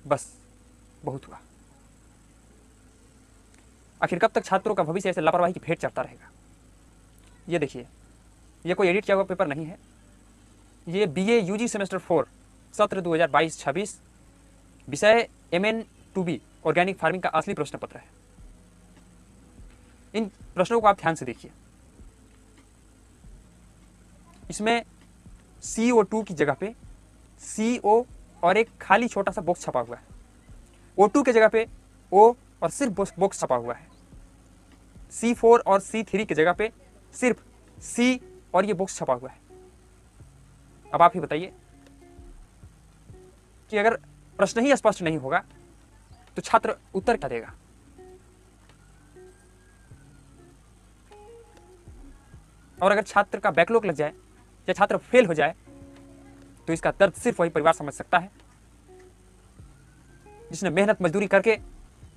बस बहुत हुआ। आखिर कब तक छात्रों का भविष्य ऐसे लापरवाही की भेंट चढ़ता रहेगा? ये देखिए, ये कोई एडिट किया हुआ पेपर नहीं है, ये बीए यूजी सेमेस्टर 4 सत्र 2022-26 विषय MN2B ऑर्गेनिक फार्मिंग का असली प्रश्न पत्र है। इन प्रश्नों को आप ध्यान से देखिए। इसमें CO2 की जगह पे CO और एक खाली छोटा सा बॉक्स छपा हुआ है। O2 के जगह पे O और सिर्फ बॉक्स छपा हुआ है। C4 और C3 की जगह पे सिर्फ C और ये बॉक्स छपा हुआ है। अब आप ही बताइए कि अगर प्रश्न ही स्पष्ट नहीं होगा तो छात्र उत्तर क्या देगा? और अगर छात्र का बैकलॉग लग जाए या छात्र फेल हो जाए तो इसका दर्द सिर्फ वही परिवार समझ सकता है जिसने मेहनत मजदूरी करके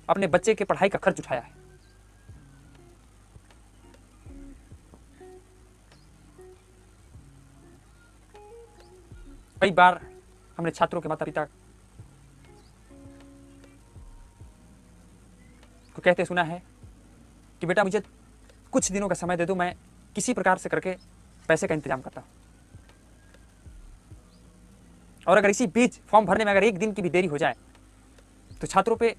अपने बच्चे के पढ़ाई का खर्च उठाया है। कई बार हमने छात्रों के माता पिता को कहते सुना है कि बेटा मुझे कुछ दिनों का समय दे दो, मैं किसी प्रकार से करके पैसे का इंतजाम करता हूं। और अगर इसी बीच फॉर्म भरने में अगर एक दिन की भी देरी हो जाए तो छात्रों पे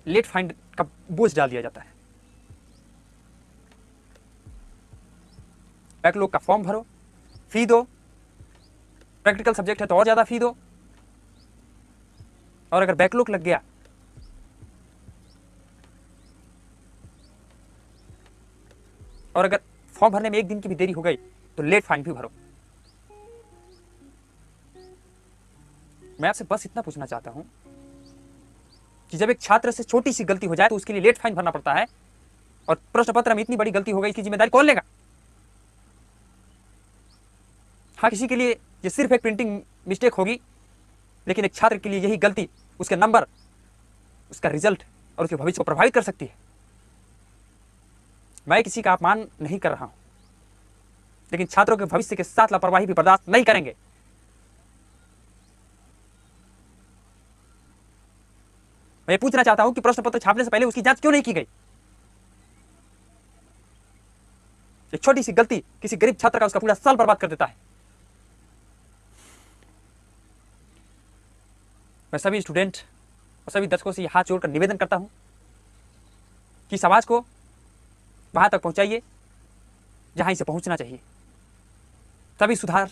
लेट फाइन का बोझ डाल दिया जाता है। बैकलॉग का फॉर्म भरो, फी दो, प्रैक्टिकल सब्जेक्ट है तो और ज्यादा फी दो, और अगर बैकलॉग लग गया और अगर फॉर्म भरने में एक दिन की भी देरी हो गई तो लेट फाइन भी भरो। मैं आपसे बस इतना पूछना चाहता हूं कि जब एक छात्र से छोटी सी गलती हो जाए तो उसके लिए लेट फाइन भरना पड़ता है, और प्रश्न पत्र में इतनी बड़ी गलती हो गई, इसकी जिम्मेदारी कौन लेगा? हाँ, किसी के लिए ये सिर्फ एक प्रिंटिंग मिस्टेक होगी, लेकिन एक छात्र के लिए यही गलती उसके नंबर, उसका रिजल्ट और उसके भविष्य को प्रभावित कर सकती है। मैं किसी का अपमान नहीं कर रहा हूं, लेकिन छात्रों के भविष्य के साथ लापरवाही भी बर्दाश्त नहीं करेंगे। मैं पूछना चाहता हूं कि प्रश्न पत्र छापने से पहले उसकी जांच क्यों नहीं की गई? एक छोटी सी गलती किसी गरीब छात्र का उसका पूरा साल बर्बाद कर देता है। मैं सभी स्टूडेंट और सभी दर्शकों से हाथ जोड़कर निवेदन करता हूं कि इस आवाज को वहां तक पहुंचाइए जहां इसे पहुंचना चाहिए। तभी सुधार